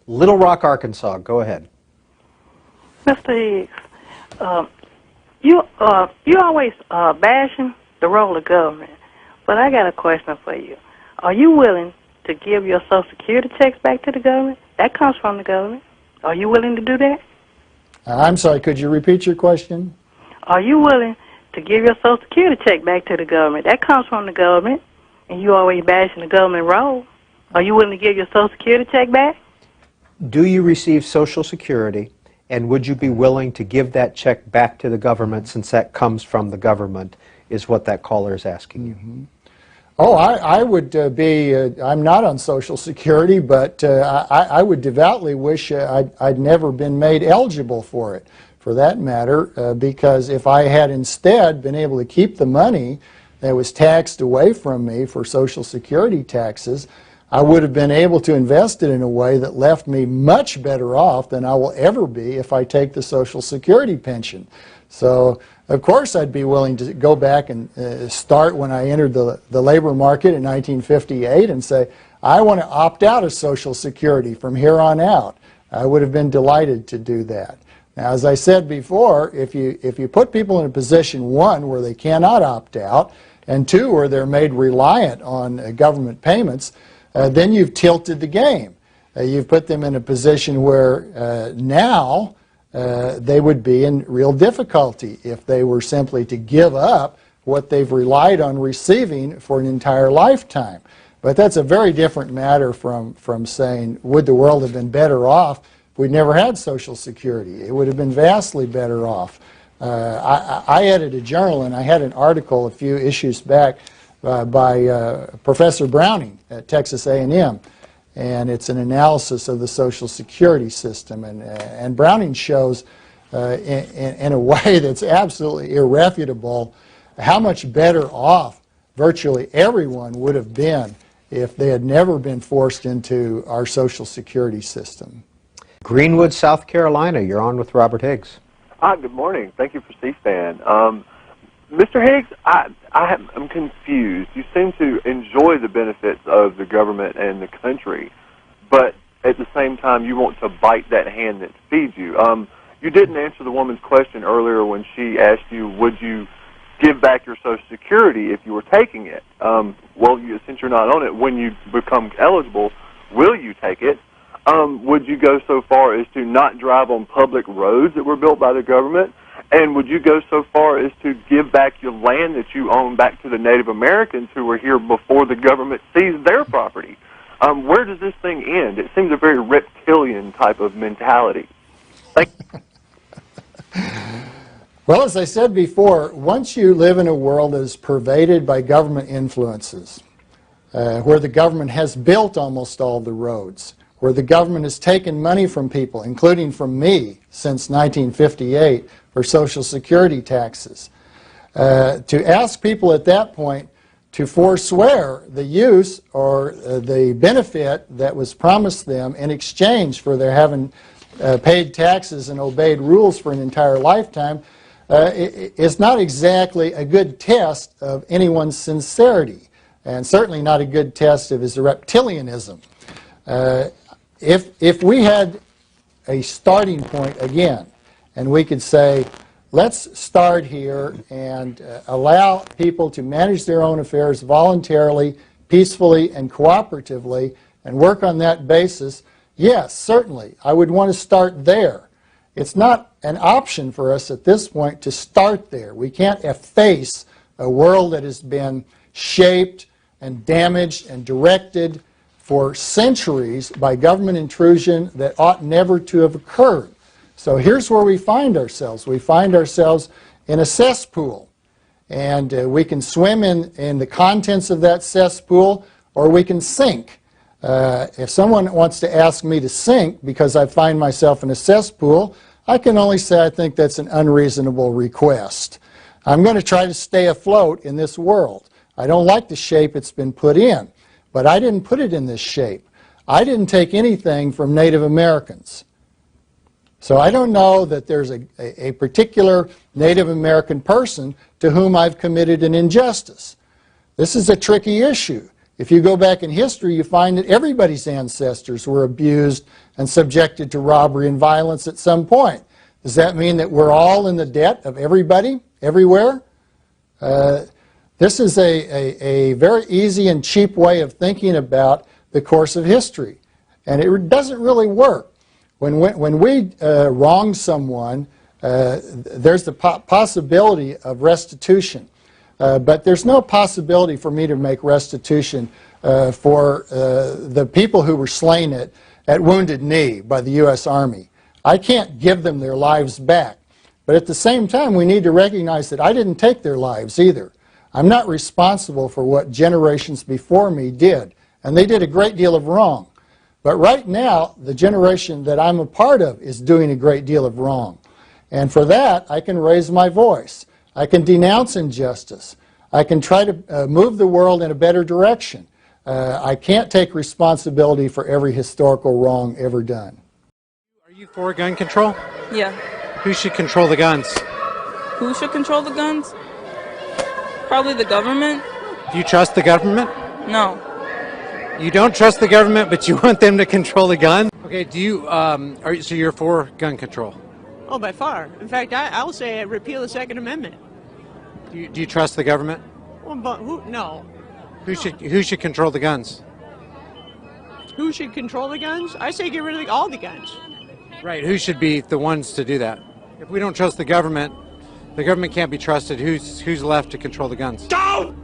Little Rock, Arkansas. Go ahead. Mr. Higgs, you always bashing the role of government, but I got a question for you. Are you willing to give your Social Security checks back to the government? That comes from the government. Are you willing to do that? I'm sorry, could you repeat your question? Are you willing to give your Social Security check back to the government? That comes from the government, and you always bashing the government role. Are you willing to give your Social Security check back? Do you receive Social Security, and would you be willing to give that check back to the government since that comes from the government, is what that caller is asking you. Mm-hmm. Oh, I would be, I'm not on Social Security, but I would devoutly wish I'd never been made eligible for it, for that matter, because if I had instead been able to keep the money that was taxed away from me for Social Security taxes, I would have been able to invest it in a way that left me much better off than I will ever be if I take the Social Security pension. So, of course, I'd be willing to go back and start when I entered the labor market in 1958 and say, I want to opt out of Social Security from here on out. I would have been delighted to do that. Now, as I said before, if you put people in a position, one, where they cannot opt out, and two, where they're made reliant on government payments, then you've tilted the game. You've put them in a position where now they would be in real difficulty if they were simply to give up what they've relied on receiving for an entire lifetime. But that's a very different matter from saying, would the world have been better off if we'd never had Social Security? It would have been vastly better off. I edited a journal, and I had an article a few issues back by Professor Browning at Texas A&M. And it's an analysis of the Social Security system. And Browning shows in a way that's absolutely irrefutable how much better off virtually everyone would have been if they had never been forced into our Social Security system. Greenwood, South Carolina. You're on with Robert Higgs. Good morning. Thank you for C-SPAN. Mr. Higgs, I'm confused. You seem to enjoy the benefits of the government and the country, but at the same time you want to bite that hand that feeds you. You didn't answer the woman's question earlier when she asked you, would you give back your Social Security if you were taking it? Well, since you're not on it, when you become eligible, will you take it? Would you go so far as to not drive on public roads that were built by the government? And would you go so far as to give back your land that you own back to the Native Americans who were here before the government seized their property? Where does this thing end? It seems a very reptilian type of mentality. Thank you. Well, as I said before, once you live in a world that is pervaded by government influences, where the government has built almost all the roads, where the government has taken money from people, including from me, since 1958 for Social Security taxes. To ask people at that point to forswear the use or the benefit that was promised them in exchange for their having paid taxes and obeyed rules for an entire lifetime is not exactly a good test of anyone's sincerity, and certainly not a good test of his reptilianism. If we had a starting point again, and we could say, let's start here and allow people to manage their own affairs voluntarily, peacefully, and cooperatively, and work on that basis, yes, certainly, I would want to start there. It's not an option for us at this point to start there. We can't efface a world that has been shaped and damaged and directed for centuries by government intrusion that ought never to have occurred. So here's where we find ourselves. We find ourselves in a cesspool. And we can swim in the contents of that cesspool, or we can sink. If someone wants to ask me to sink because I find myself in a cesspool, I can only say I think that's an unreasonable request. I'm going to try to stay afloat in this world. I don't like the shape it's been put in, but I didn't put it in this shape. I didn't take anything from Native Americans. So I don't know that there's a particular Native American person to whom I've committed an injustice. This is a tricky issue. If you go back in history, you find that everybody's ancestors were abused and subjected to robbery and violence at some point. Does that mean that we're all in the debt of everybody, everywhere? This is a very easy and cheap way of thinking about the course of history. And it doesn't really work. When we wrong someone, there's the possibility of restitution. But there's no possibility for me to make restitution for the people who were slain at Wounded Knee by the U.S. Army. I can't give them their lives back. But at the same time, we need to recognize that I didn't take their lives either. I'm not responsible for what generations before me did. And they did a great deal of wrong. But right now, the generation that I'm a part of is doing a great deal of wrong. And for that, I can raise my voice. I can denounce injustice. I can try to move the world in a better direction. I can't take responsibility for every historical wrong ever done. Are you for gun control? Yeah. Who should control the guns? Who should control the guns? Probably the government. Do you trust the government? No. You don't trust the government, but you want them to control the gun? Okay, do you, so you're for gun control? Oh, by far. In fact, I'll say repeal the Second Amendment. Do you trust the government? Well, but no. Who should control the guns? Who should control the guns? I say get rid of all the guns. Right, who should be the ones to do that? If we don't trust the government can't be trusted. Who's left to control the guns? Don't!